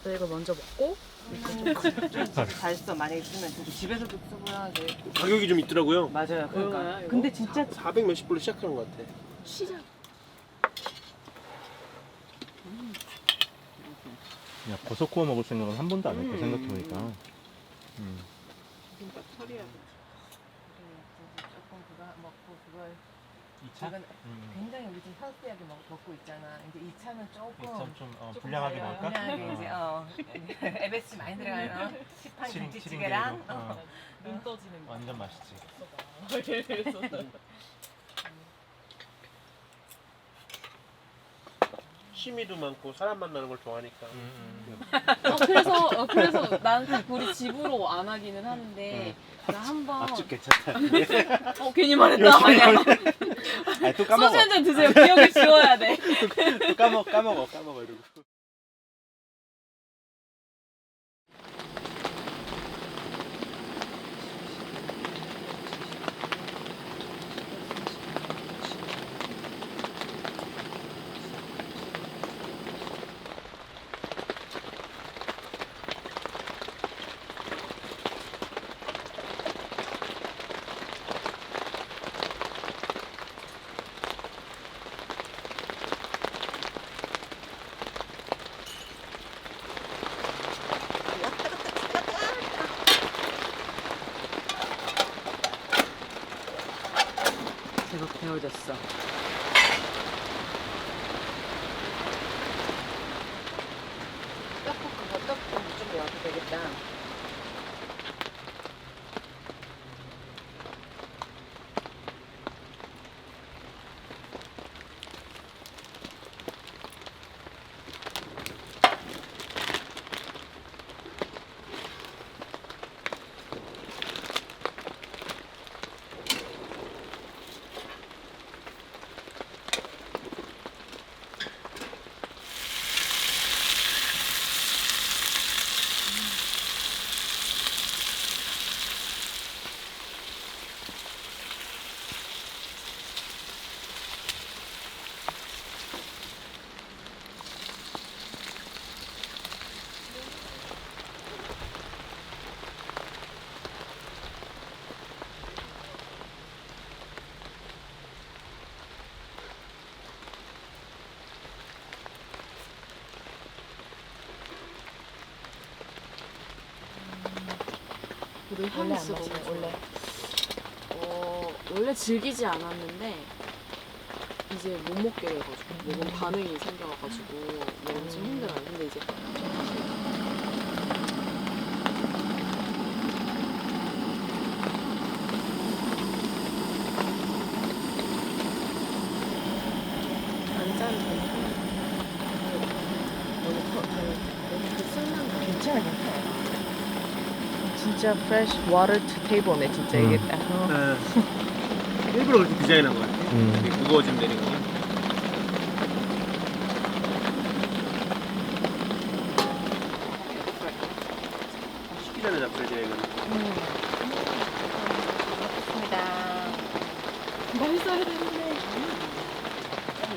네, 이걸 먼저 먹고 다 했어. 만약에 있으면 저도 집에서도 쓰고요. 네. 가격이 좀 있더라고요. 맞아요. 얼마야, 그러니까. 이거? 근데 진짜 400 몇십 불로 시작하는 것 같아. 시작. 야, 버섯 구워 먹을 생각은 한 번도 안 했다 생각해보니까. 김밥 처리해야 돼. 조금 그거 먹고 그걸 2차? 지금 굉장히 우리 좀 헬스하게 먹고 있잖아. 이제 2차는 조금 좀 조금 불량하게 달라요. 먹을까? 불량하게 이제 MSG 많이 들어가는 시판 치링, 김치찌개랑 눈 떠지는 거. 완전 맛있지. 취미도 많고 사람 만나는 걸 좋아하니까. 그래서 난 우리 집으로 안 하기는 하는데 나 한번 앞집 괜찮다. 괜히 말했다. 아니야. 아니, 또 까먹어. 소주 한잔 드세요. 기억을 지워야 돼. 또 까먹어 이러고. 계속 데워졌어. 떡국 좀 넣어도 되겠다. 원래 안 마시는 원래 즐기지 않았는데 이제 못 먹게 돼가지고 먹은 반응이 생겨가지고 너무 좀 힘들어요. 근데 이제 안 짜도 되니까 너무 그 술만 괜찮아. 진짜 fresh water to table네 진짜 이게 딱. 네. 일부러 그렇게 디자인한 것 같아. 되게 무거워지면 되는 거. 식기 전에 잡숴야지 이거는. 먹겠습니다. 맛있어야 되는데.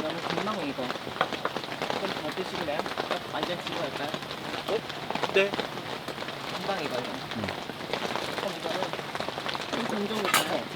너무 금방 익어. 좀 더 드시고요. 완전 지워할까요? 네. 금방 익어요. 그럼 이거는 좀 건져볼까요?